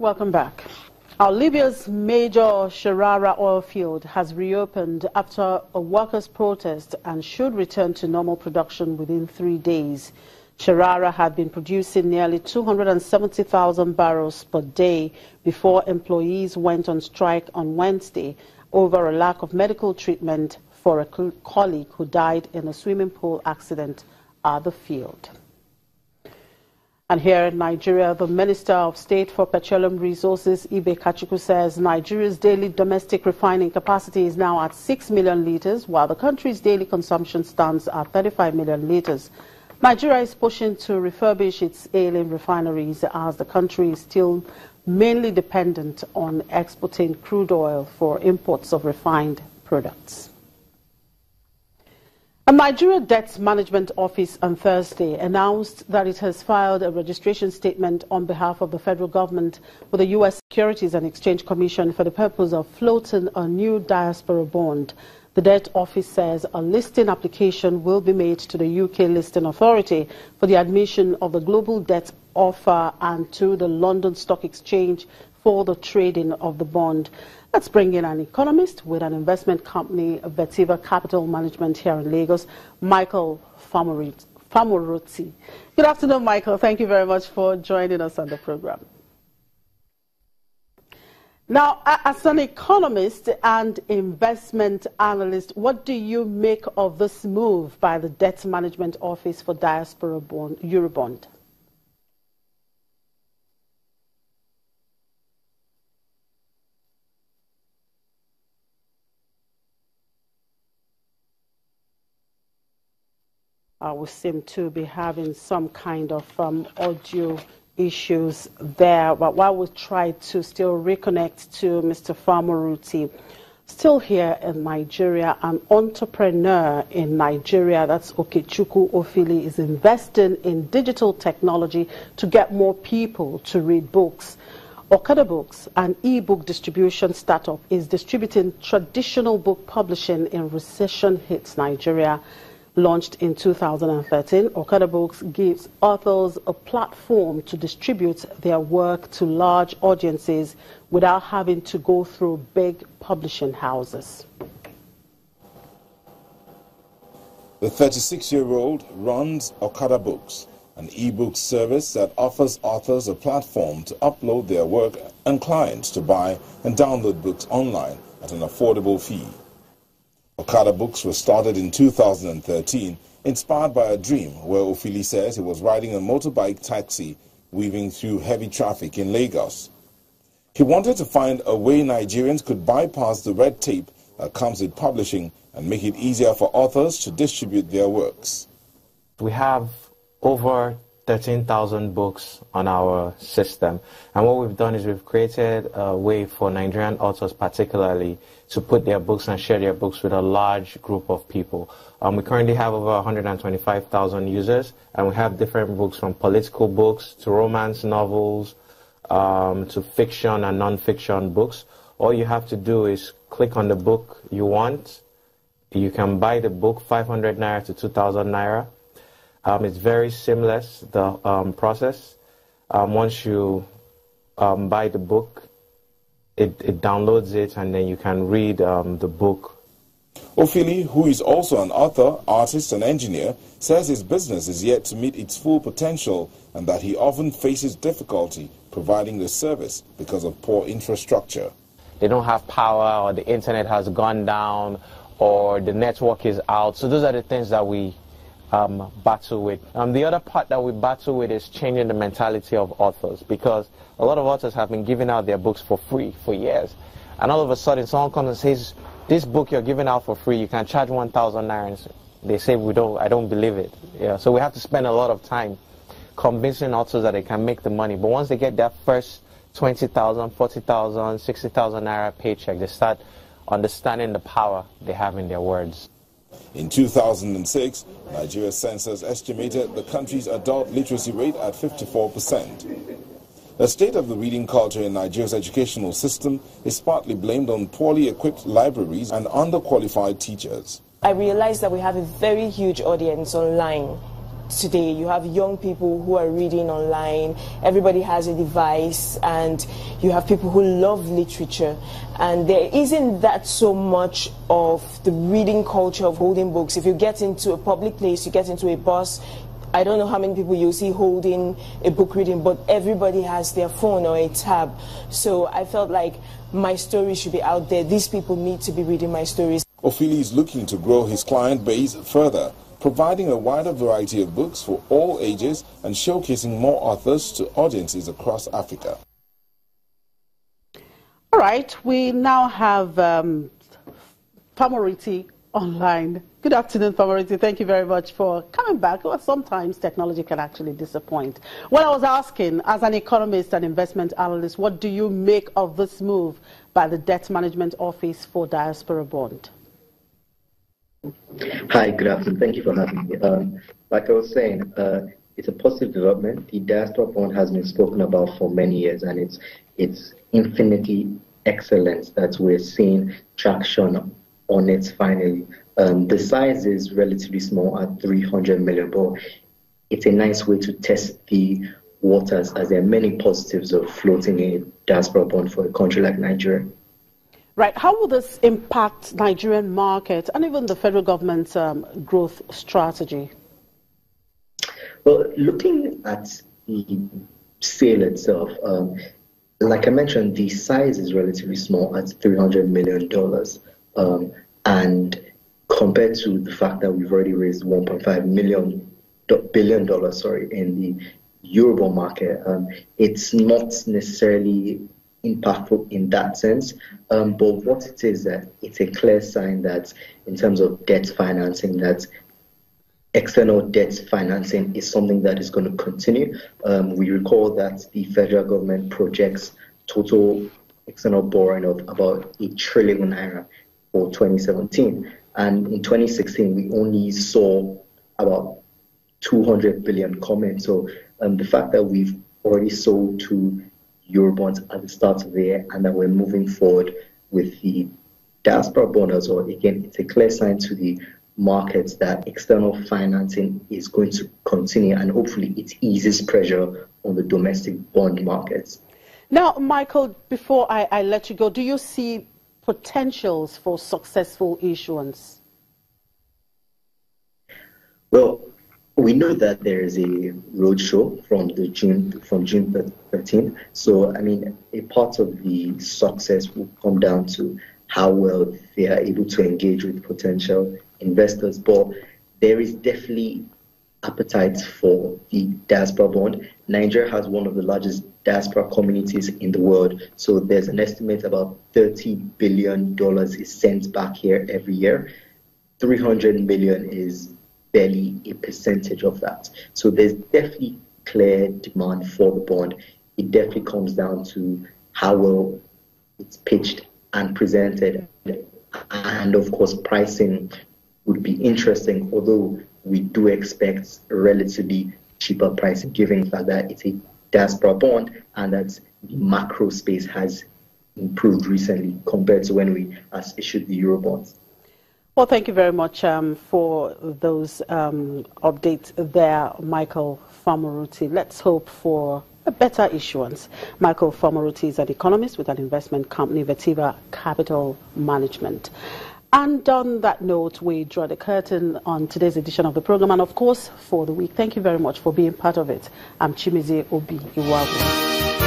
Welcome back. Libya's major Sharara oil field has reopened after a workers' protest and should return to normal production within 3 days. Sharara had been producing nearly 270,000 barrels per day before employees went on strike on Wednesday over a lack of medical treatment for a colleague who died in a swimming pool accident at the field. And here in Nigeria, the Minister of State for Petroleum Resources, Ibe Kachuku, says Nigeria's daily domestic refining capacity is now at 6 million litres, while the country's daily consumption stands at 35 million litres. Nigeria is pushing to refurbish its ailing refineries as the country is still mainly dependent on exporting crude oil for imports of refined products. A Nigeria Debt Management Office on Thursday announced that it has filed a registration statement on behalf of the federal government with the U.S. Securities and Exchange Commission for the purpose of floating a new diaspora bond. The debt office says a listing application will be made to the UK Listing Authority for the admission of the global debt offer and to the London Stock Exchange for the trading of the bond. Let's bring in an economist with an investment company, Vertiva Capital Management here in Lagos, Michael Famoroti. Good afternoon, Michael. Thank you very much for joining us on the program. Now, as an economist and investment analyst, what do you make of this move by the Debt Management Office for Diaspora Bond, Eurobond? We seem to be having some kind of audio issues there, but while we try to still reconnect to Mr. Famoroti, still here in Nigeria, an entrepreneur in Nigeria, that's Okechukwu Ofili, is investing in digital technology to get more people to read books. Okada Books, an e-book distribution startup, is distributing traditional book publishing in recession-hit Nigeria. Launched in 2013, Okada Books gives authors a platform to distribute their work to large audiences without having to go through big publishing houses. The 36-year-old runs Okada Books, an e-book service that offers authors a platform to upload their work and clients to buy and download books online at an affordable fee. Okada Books was started in 2013, inspired by a dream where Ofili says he was riding a motorbike taxi weaving through heavy traffic in Lagos. He wanted to find a way Nigerians could bypass the red tape that comes with publishing and make it easier for authors to distribute their works. We have over 13,000 books on our system, and what we've done is we've created a way for Nigerian authors particularly to put their books and share their books with a large group of people. We currently have over 125,000 users, and we have different books from political books to romance novels to fiction and non-fiction books. All you have to do is click on the book you want. You can buy the book 500 naira to 2,000 naira. It's very seamless, the process. Once you buy the book, it downloads it, and then you can read the book. Ofili, who is also an author, artist and engineer, says his business is yet to meet its full potential and that he often faces difficulty providing the service because of poor infrastructure. They don't have power, or the internet has gone down, or the network is out. So those are the things that we battle with. The other part that we battle with is changing the mentality of authors, because a lot of authors have been giving out their books for free for years, and all of a sudden someone comes and says, this book you're giving out for free, you can charge 1,000 naira. They say, I don't believe it. Yeah, so we have to spend a lot of time convincing authors that they can make the money, but once they get that first 20,000, 40,000, 60,000 naira paycheck, they start understanding the power they have in their words. In 2006, Nigeria's census estimated the country's adult literacy rate at 54%. The state of the reading culture in Nigeria's educational system is partly blamed on poorly equipped libraries and underqualified teachers. I realized that we have a very huge audience online today. You have young people who are reading online. Everybody has a device, and you have people who love literature. And there isn't that so much of the reading culture of holding books. If you get into a public place, you get into a bus, I don't know how many people you see holding a book reading, but everybody has their phone or a tab. So I felt like my story should be out there. These people need to be reading my stories. Ophili is looking to grow his client base further, providing a wider variety of books for all ages and showcasing more authors to audiences across Africa. All right, we now have Famoriti online. Good afternoon, Famoriti. Thank you very much for coming back. Well, sometimes technology can actually disappoint. Well, I was asking, as an economist and investment analyst, what do you make of this move by the Debt Management Office for Diaspora Bond? Hi, good afternoon. Thank you for having me. Like I was saying, it's a positive development. The diaspora bond has been spoken about for many years, and it's infinitely excellent that we're seeing traction on it finally. The size is relatively small at 300 million, but it's a nice way to test the waters, as there are many positives of floating a diaspora bond for a country like Nigeria. Right. How will this impact Nigerian market and even the federal government's growth strategy? Well, looking at the sale itself, like I mentioned, the size is relatively small at $300 million. And compared to the fact that we've already raised $1.5 billion in the Eurobond market, it's not necessarily impactful in that sense, but what it is, that it's a clear sign that in terms of debt financing, that external debt financing is something that is going to continue. We recall that the federal government projects total external borrowing of about 8 trillion naira for 2017, and in 2016 we only saw about 200 billion come in. So the fact that we've already sold to Eurobonds at the start of the year, and that we're moving forward with the diaspora bond as well, again, it's a clear sign to the markets that external financing is going to continue, and hopefully it eases pressure on the domestic bond markets. Now, Michael, before I let you go, do you see potentials for successful issuance? Well, we know that there is a roadshow from June 13th. So, I mean, a part of the success will come down to how well they are able to engage with potential investors. But there is definitely appetite for the diaspora bond. Nigeria has one of the largest diaspora communities in the world. So there's an estimate about $30 billion is sent back here every year. 300 million is barely a percentage of that. So there's definitely clear demand for the bond. It definitely comes down to how well it's pitched and presented. And of course, pricing would be interesting, although we do expect relatively cheaper pricing, given the fact that it's a diaspora bond and that the macro space has improved recently compared to when we issued the Eurobonds. Well, thank you very much for those updates there, Michael Famoriti. Let's hope for a better issuance. Michael Famoriti is an economist with an investment company, Vertiva Capital Management. And on that note, we draw the curtain on today's edition of the program, and of course for the week. Thank you very much for being part of it. I'm Chimezie Obi Iwabu.